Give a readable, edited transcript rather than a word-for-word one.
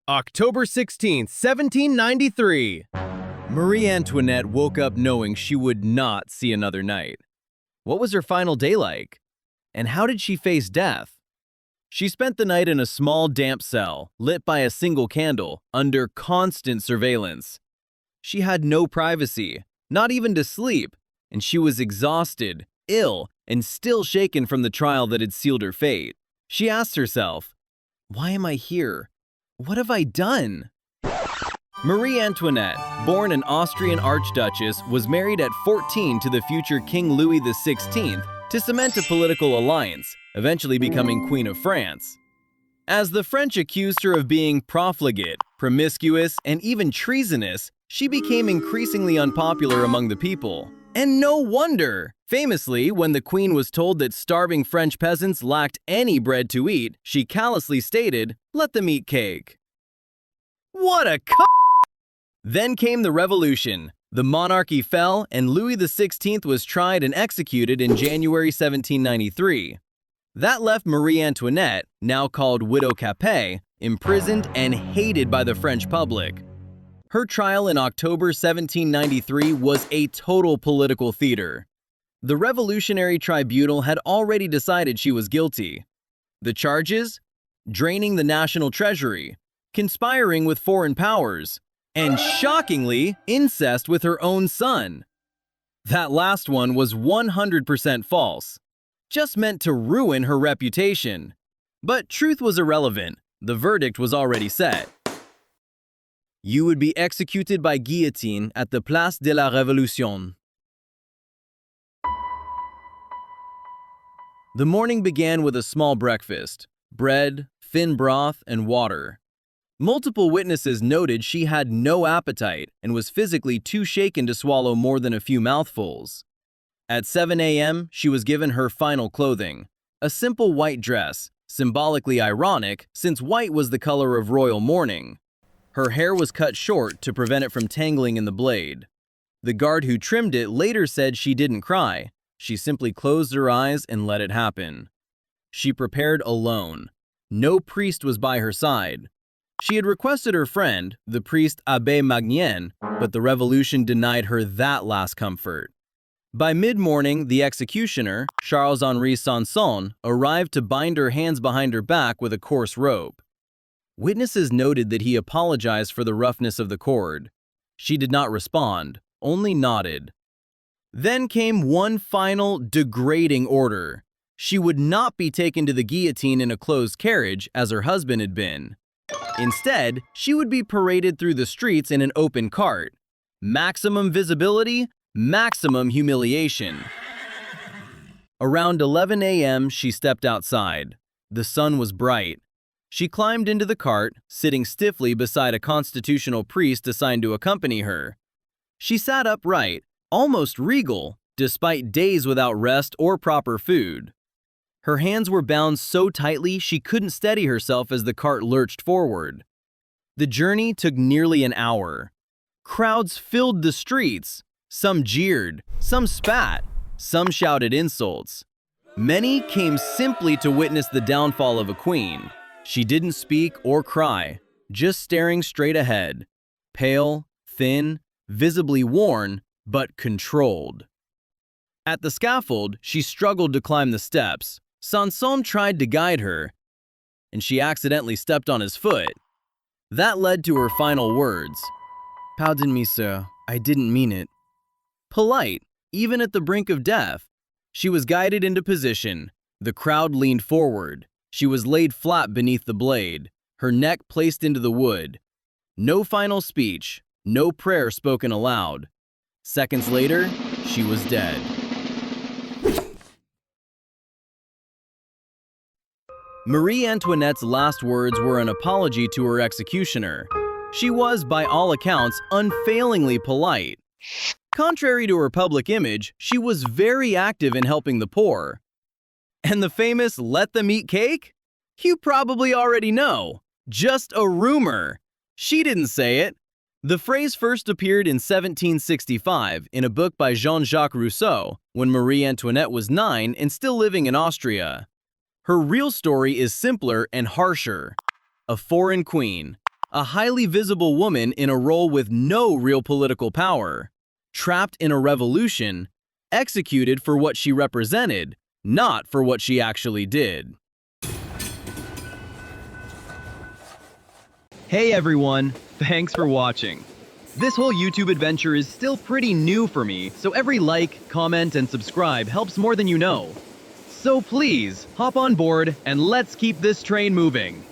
October 16th, 1793. Marie Antoinette woke up knowing she would not see another night. What was her final day like? And how did she face death? She spent the night in a small, damp cell, lit by a single candle, under constant surveillance. She had no privacy, not even to sleep, and she was exhausted, ill, and still shaken from the trial that had sealed her fate. She asked herself, "Why am I here? What have I done?" Marie Antoinette, born an Austrian archduchess, was married at 14 to the future King Louis XVI to cement a political alliance, eventually becoming Queen of France. As the French accused her of being profligate, promiscuous, and even treasonous, she became increasingly unpopular among the people. And no wonder! Famously, when the queen was told that starving French peasants lacked any bread to eat, she callously stated, "Let them eat cake." What a Then came the Revolution. The monarchy fell, and Louis XVI was tried and executed in January 1793. That left Marie Antoinette, now called Widow Capet, imprisoned and hated by the French public. Her trial in October 1793 was a total political theater. The Revolutionary Tribunal had already decided she was guilty. The charges? Draining the national treasury, conspiring with foreign powers, and shockingly, incest with her own son. That last one was 100% false, just meant to ruin her reputation. But truth was irrelevant. The verdict was already set. You would be executed by guillotine at the Place de la Révolution. The morning began with a small breakfast: bread, thin broth, and water. Multiple witnesses noted she had no appetite and was physically too shaken to swallow more than a few mouthfuls. At 7 a.m., she was given her final clothing, a simple white dress, symbolically ironic since white was the color of royal mourning. Her hair was cut short to prevent it from tangling in the blade. The guard who trimmed it later said she didn't cry. She simply closed her eyes and let it happen. She prepared alone. No priest was by her side. She had requested her friend, the priest Abbé Magnien, but the revolution denied her that last comfort. By mid-morning, the executioner, Charles-Henri Sanson, arrived to bind her hands behind her back with a coarse rope. Witnesses noted that he apologized for the roughness of the cord. She did not respond, only nodded. Then came one final, degrading order. She would not be taken to the guillotine in a closed carriage, as her husband had been. Instead, she would be paraded through the streets in an open cart. Maximum visibility, maximum humiliation. Around 11 a.m., she stepped outside. The sun was bright. She climbed into the cart, sitting stiffly beside a constitutional priest assigned to accompany her. She sat upright, almost regal, despite days without rest or proper food. Her hands were bound so tightly she couldn't steady herself as the cart lurched forward. The journey took nearly an hour. Crowds filled the streets. Some jeered, some spat, some shouted insults. Many came simply to witness the downfall of a queen. She didn't speak or cry, just staring straight ahead, pale, thin, visibly worn, but controlled. At the scaffold, she struggled to climb the steps. Sanson tried to guide her, and she accidentally stepped on his foot. That led to her final words. "Pardon me, sir, I didn't mean it." Polite, even at the brink of death. She was guided into position. The crowd leaned forward. She was laid flat beneath the blade, her neck placed into the wood. No final speech, no prayer spoken aloud. Seconds later, she was dead. Marie Antoinette's last words were an apology to her executioner. She was, by all accounts, unfailingly polite. Contrary to her public image, she was very active in helping the poor. And the famous "let them eat cake"? You probably already know. Just a rumor. She didn't say it. The phrase first appeared in 1765 in a book by Jean-Jacques Rousseau when Marie Antoinette was 9 and still living in Austria. Her real story is simpler and harsher. A foreign queen, a highly visible woman in a role with no real political power, trapped in a revolution, executed for what she represented, not for what she actually did. Hey everyone, thanks for watching. This whole YouTube adventure is still pretty new for me, so every like, comment, and subscribe helps more than you know. So please, hop on board and let's keep this train moving.